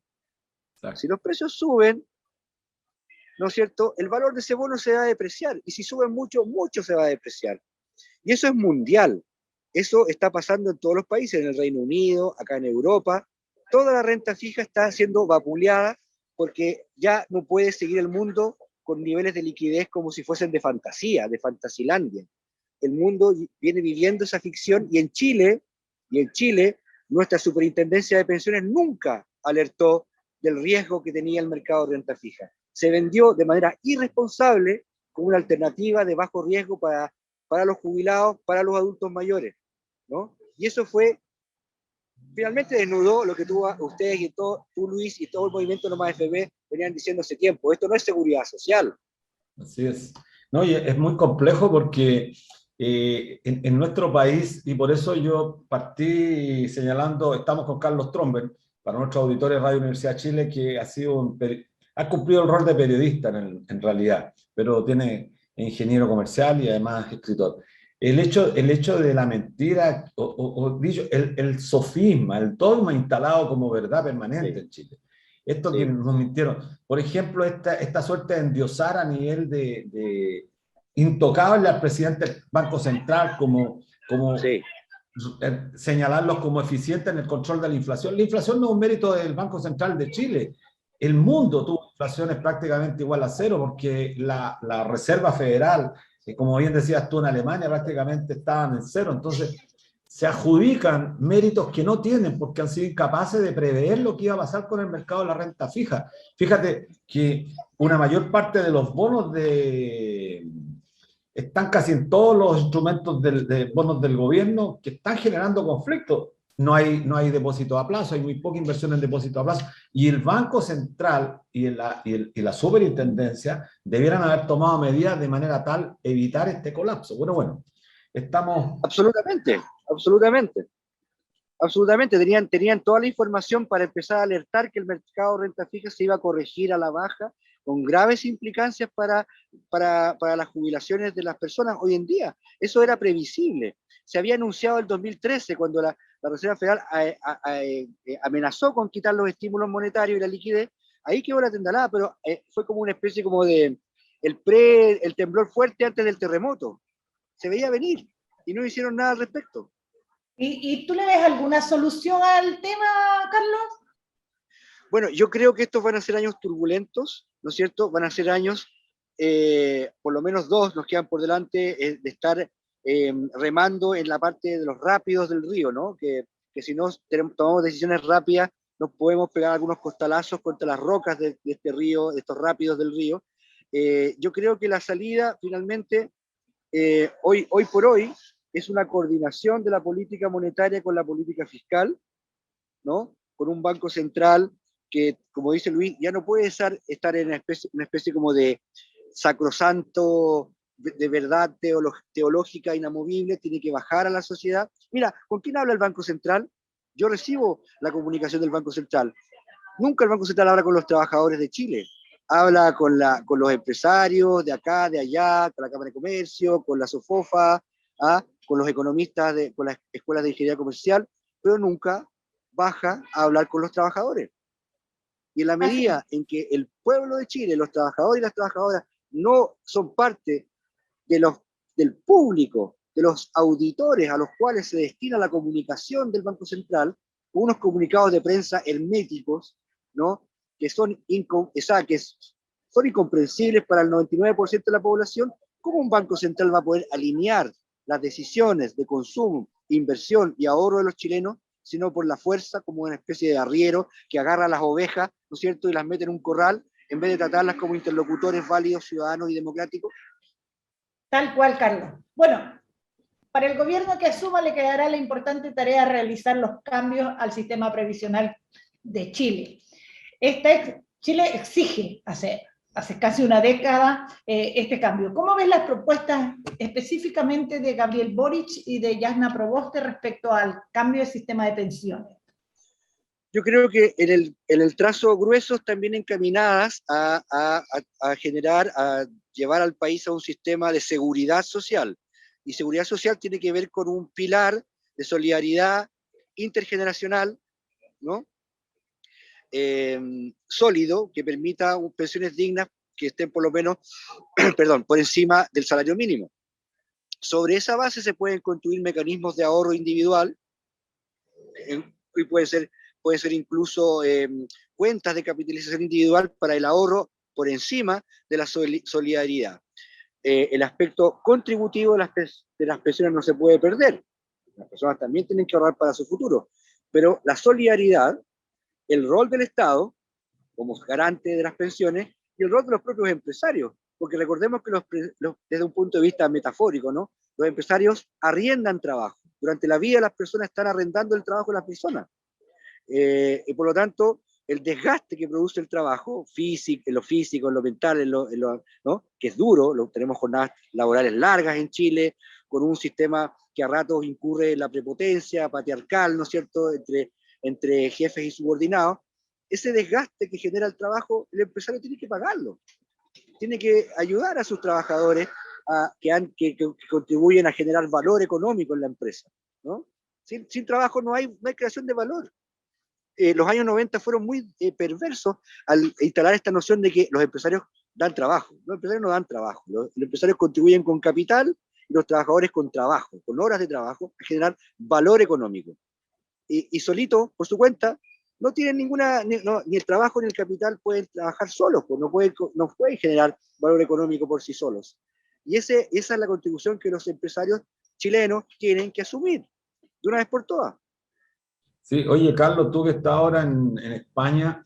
Exacto. Si los precios suben, ¿no es cierto?, el valor de ese bono se va a depreciar, y si suben mucho se va a depreciar. Y eso es mundial, eso está pasando en todos los países, en el Reino Unido, acá en Europa, toda la renta fija está siendo vapuleada porque ya no puede seguir el mundo con niveles de liquidez como si fuesen de fantasía, de Fantasilandia. El mundo viene viviendo esa ficción y en Chile, nuestra superintendencia de pensiones nunca alertó del riesgo que tenía el mercado de renta fija. Se vendió de manera irresponsable como una alternativa de bajo riesgo para los jubilados, para los adultos mayores, ¿no? Y eso finalmente desnudó lo que ustedes y tú, Luis, y todo el movimiento No Más FP venían diciendo hace tiempo. Esto no es seguridad social. Así es. No, y es muy complejo porque en nuestro país, y por eso yo partí señalando, estamos con Carlos Tromber, para nuestros auditores de Radio Universidad de Chile, que ha cumplido el rol de periodista en realidad, pero tiene ingeniero comercial y además escritor. El hecho de la mentira, o dicho, el sofisma, el dogma instalado como verdad permanente en Chile. Esto que nos mintieron. Por ejemplo, esta suerte de endiosar a nivel de intocable al presidente del Banco Central, como señalarlos como eficientes en el control de la inflación. La inflación no es un mérito del Banco Central de Chile. El mundo tuvo inflaciones prácticamente igual a cero, porque la Reserva Federal, como bien decías tú, en Alemania prácticamente estaban en cero. Entonces, se adjudican méritos que no tienen porque han sido incapaces de prever lo que iba a pasar con el mercado de la renta fija. Fíjate que una mayor parte de los bonos están casi en todos los instrumentos de bonos del gobierno que están generando conflictos. No hay depósito a plazo, hay muy poca inversión en depósito a plazo. Y el Banco Central y la Superintendencia debieran haber tomado medidas de manera tal evitar este colapso. Bueno, estamos... Absolutamente, absolutamente. Absolutamente, tenían toda la información para empezar a alertar que el mercado de renta fija se iba a corregir a la baja, con graves implicancias para las jubilaciones de las personas hoy en día. Eso era previsible. Se había anunciado el 2013, cuando la Reserva Federal amenazó con quitar los estímulos monetarios y la liquidez. Ahí quedó la tendalada, pero fue como una especie como de el temblor fuerte antes del terremoto. Se veía venir y no hicieron nada al respecto. ¿Y tú le ves alguna solución al tema, Carlos? Bueno, yo creo que estos van a ser años turbulentos, ¿no es cierto? Van a ser años, por lo menos 2 nos quedan por delante, de estar remando en la parte de los rápidos del río, ¿no? Que si no tomamos decisiones rápidas, nos podemos pegar algunos costalazos contra las rocas de este río, de estos rápidos del río. Yo creo que la salida, finalmente, hoy por hoy, es una coordinación de la política monetaria con la política fiscal, ¿no? Con un banco central que, como dice Luis, ya no puede estar en una especie como de sacrosanto de verdad teológica inamovible, tiene que bajar a la sociedad. Mira, ¿con quién habla el Banco Central? Yo recibo la comunicación del Banco Central. Nunca el Banco Central habla con los trabajadores de Chile. Habla con los empresarios de acá, de allá, con la Cámara de Comercio, con la SOFOFA, con los economistas, con las escuelas de ingeniería comercial, pero nunca baja a hablar con los trabajadores. Y en la medida en que el pueblo de Chile, los trabajadores y las trabajadoras, no son parte del público, de los auditores a los cuales se destina la comunicación del Banco Central, unos comunicados de prensa herméticos, ¿no? que son incomprensibles para el 99% de la población. ¿Cómo un Banco Central va a poder alinear las decisiones de consumo, inversión y ahorro de los chilenos, sino por la fuerza, como una especie de arriero que agarra a las ovejas, ¿no es cierto?, y las mete en un corral, en vez de tratarlas como interlocutores válidos, ciudadanos y democráticos? Tal cual, Carlos. Bueno, para el gobierno que asuma le quedará la importante tarea de realizar los cambios al sistema previsional de Chile. Chile exige hace casi una década este cambio. ¿Cómo ves las propuestas específicamente de Gabriel Boric y de Jasna Proboste respecto al cambio del sistema de pensiones? Yo creo que en el trazo grueso están bien encaminadas a llevar al país a un sistema de seguridad social. Y seguridad social tiene que ver con un pilar de solidaridad intergeneracional, ¿no? Sólido, que permita pensiones dignas que estén por lo menos por encima del salario mínimo. Sobre esa base se pueden construir mecanismos de ahorro individual, y puede ser incluso cuentas de capitalización individual para el ahorro por encima de la solidaridad. El aspecto contributivo de las pensiones no se puede perder. Las personas también tienen que ahorrar para su futuro. Pero la solidaridad, el rol del Estado como garante de las pensiones y el rol de los propios empresarios, porque recordemos que desde un punto de vista metafórico, ¿no?, los empresarios arriendan trabajo. Durante la vida las personas están arrendando el trabajo de las personas. Y por lo tanto, el desgaste que produce el trabajo, en lo físico, en lo mental, ¿no?, que es duro, tenemos jornadas laborales largas en Chile, con un sistema que a ratos incurre en la prepotencia patriarcal, ¿no es cierto?, entre jefes y subordinados. Ese desgaste que genera el trabajo, el empresario tiene que pagarlo. Tiene que ayudar a sus trabajadores que contribuyen a generar valor económico en la empresa, ¿no? Sin trabajo no hay creación de valor. Los años 90 fueron muy perversos al instalar esta noción de que los empresarios dan trabajo. Los empresarios no dan trabajo. Los empresarios contribuyen con capital y los trabajadores con trabajo, con horas de trabajo, a generar valor económico. Y solito, por su cuenta, no tienen ni el trabajo ni el capital pueden trabajar solos, pues no pueden generar valor económico por sí solos. Y esa es la contribución que los empresarios chilenos tienen que asumir. de una vez por todas. Sí, oye, Carlos, tú que estás ahora en España,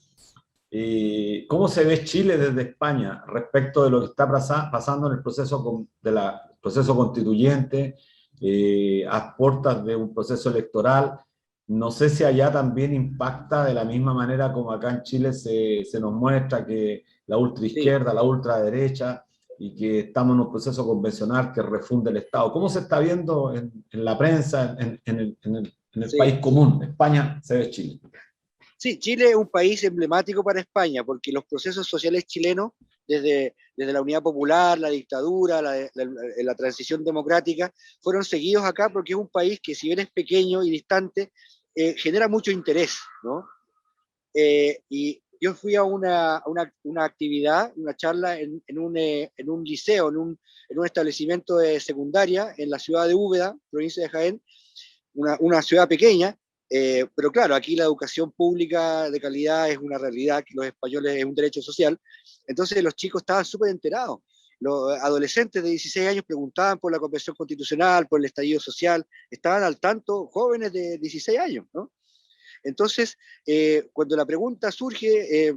¿cómo se ve Chile desde España respecto de lo que está pasando en el proceso, proceso constituyente, a puertas de un proceso electoral? No sé si allá también impacta de la misma manera como acá en Chile se nos muestra que la Sí, ultraizquierda, la ultraderecha, y que estamos en un proceso convencional que refunde el Estado. ¿Cómo se está viendo en la prensa, en el país sí. común? España se ve Chile. Sí, Chile es un país emblemático para España, porque los procesos sociales chilenos, desde la Unidad Popular, la dictadura, la transición democrática, fueron seguidos acá porque es un país que, si bien es pequeño y distante, genera mucho interés, ¿no? Y yo fui a una actividad, una charla en un liceo, en un establecimiento de secundaria en la ciudad de Úbeda, provincia de Jaén, una ciudad pequeña, pero claro, aquí la educación pública de calidad es una realidad, que los españoles es un derecho social, entonces los chicos estaban súper enterados. Los adolescentes de 16 años preguntaban por la Convención Constitucional, por el estallido social, estaban al tanto jóvenes de 16 años, ¿no? Entonces, cuando la pregunta surge,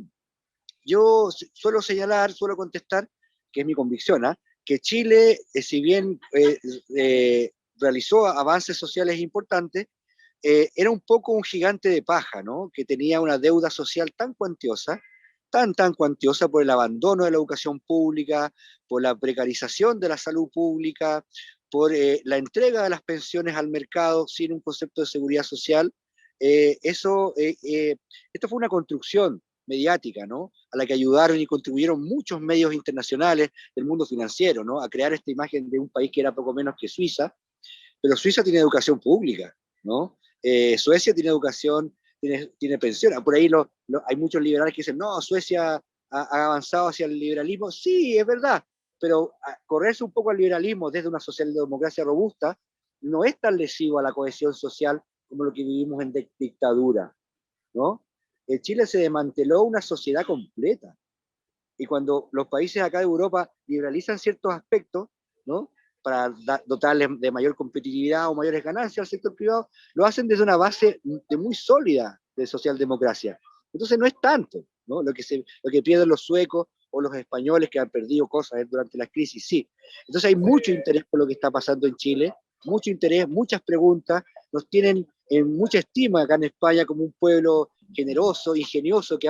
yo suelo señalar, suelo contestar, que es mi convicción, ¿eh? Que Chile, si bien realizó avances sociales importantes, era un poco un gigante de paja, ¿no? Que tenía una deuda social tan cuantiosa, tan cuantiosa por el abandono de la educación pública, por la precarización de la salud pública, por la entrega de las pensiones al mercado sin un concepto de seguridad social. Esto fue una construcción mediática, ¿no? A la que ayudaron y contribuyeron muchos medios internacionales del mundo financiero, ¿no? A crear esta imagen de un país que era poco menos que Suiza, pero Suiza tiene educación pública, ¿no? Suecia tiene educación, tiene pensión. Por ahí hay muchos liberales que dicen, no, Suecia ha avanzado hacia el liberalismo. Sí, es verdad, pero correrse un poco al liberalismo desde una socialdemocracia robusta no es tan lesivo a la cohesión social como lo que vivimos en dictadura, ¿no? En Chile se desmanteló una sociedad completa. Y cuando los países acá de Europa liberalizan ciertos aspectos, ¿no? Para dotarles de mayor competitividad o mayores ganancias al sector privado, lo hacen desde una base de muy sólida de socialdemocracia. Entonces no es tanto, ¿no? Lo que pierden los suecos o los españoles que han perdido cosas durante la crisis, sí. Entonces hay mucho interés por lo que está pasando en Chile, mucho interés, muchas preguntas, nos tienen en mucha estima acá en España como un pueblo generoso, ingenioso, que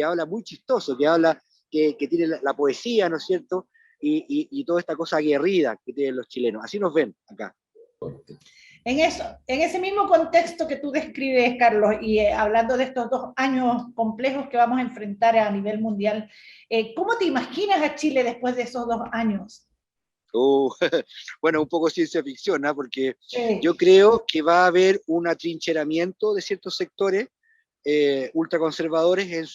habla muy chistoso, que tiene la poesía, ¿no es cierto? Y toda esta cosa aguerrida que tienen los chilenos. Así nos ven acá. En ese mismo contexto que tú describes, Carlos, y hablando de estos 2 años complejos que vamos a enfrentar a nivel mundial, ¿cómo te imaginas a Chile después de esos 2 años? Bueno, un poco ciencia ficción, ¿no? Porque yo creo que va a haber un atrincheramiento de ciertos sectores ultraconservadores en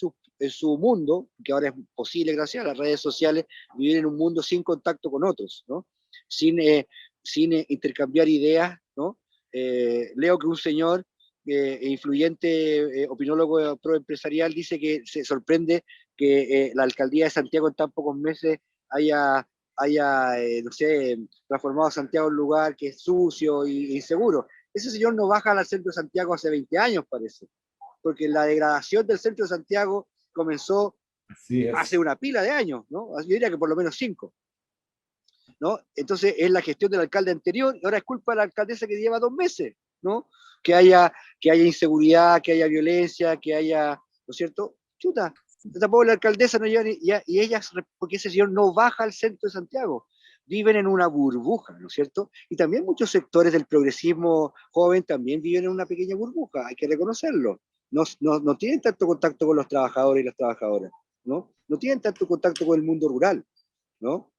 su mundo, que ahora es posible gracias a las redes sociales, vivir en un mundo sin contacto con otros, ¿no? Sin intercambiar ideas, ¿no? Leo que un señor influyente opinólogo proempresarial dice que se sorprende que la alcaldía de Santiago en tan pocos meses haya no sé, transformado a Santiago en un lugar que es sucio e inseguro. Ese señor no baja al centro de Santiago hace 20 años, parece, porque la degradación del centro de Santiago comenzó hace una pila de años, ¿no? Yo diría que por lo menos 5, ¿no? Entonces es la gestión del alcalde anterior y ahora es culpa de la alcaldesa que lleva 2 meses, ¿no? Que haya inseguridad, que haya violencia, que haya, ¿no es cierto? Chuta, tampoco la alcaldesa no lleva y ellas, porque ese señor no baja al centro de Santiago, viven en una burbuja, ¿no es cierto? Y también muchos sectores del progresismo joven también viven en una pequeña burbuja, hay que reconocerlo. No tienen tanto contacto con los trabajadores y las trabajadoras, ¿no? No tienen tanto contacto con el mundo rural, ¿no?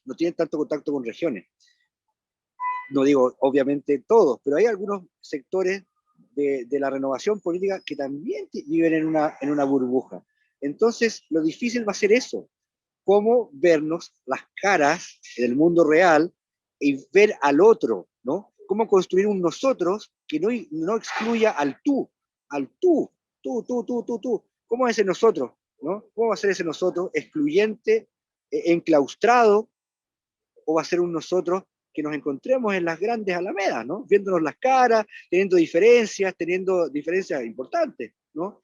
No tienen tanto contacto con regiones. No digo, obviamente, todos, pero hay algunos sectores de la renovación política que también viven en una burbuja. Entonces, lo difícil va a ser eso, cómo vernos las caras en el mundo real y ver al otro, ¿no? Cómo construir un nosotros que no excluya al tú, tú. ¿Cómo es ese nosotros, ¿no? ¿Cómo va a ser ese nosotros excluyente, enclaustrado, o va a ser un nosotros que nos encontremos en las grandes alamedas, ¿no? Viéndonos las caras, teniendo diferencias importantes, ¿no?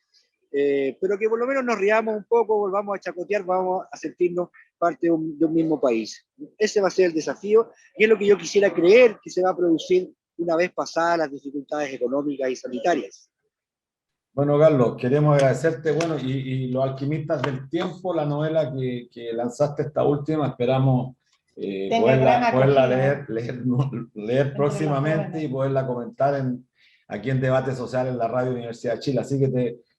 Pero que por lo menos nos riamos un poco, volvamos a chacotear, vamos a sentirnos parte de un mismo país. Ese va a ser el desafío, y es lo que yo quisiera creer que se va a producir una vez pasadas las dificultades económicas y sanitarias. Bueno, Carlos, queremos agradecerte, bueno, y Los Alquimistas del Tiempo, la novela que lanzaste esta última, esperamos poderla leer próximamente y poderla comentar aquí en Debate Social en la Radio Universidad de Chile. Así que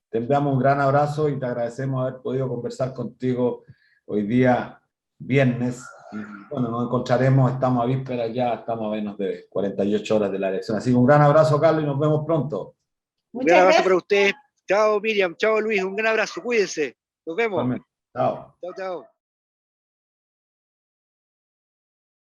te enviamos un gran abrazo y te agradecemos haber podido conversar contigo hoy día, viernes. Y bueno, nos encontraremos, estamos a vísperas ya, estamos a menos de 48 horas de la elección. Así que un gran abrazo, Carlos, y nos vemos pronto. Un gran abrazo para ustedes. Chao, Miriam. Chao, Luis. Un gran abrazo. Cuídense. Nos vemos. Chao. Chao, chao.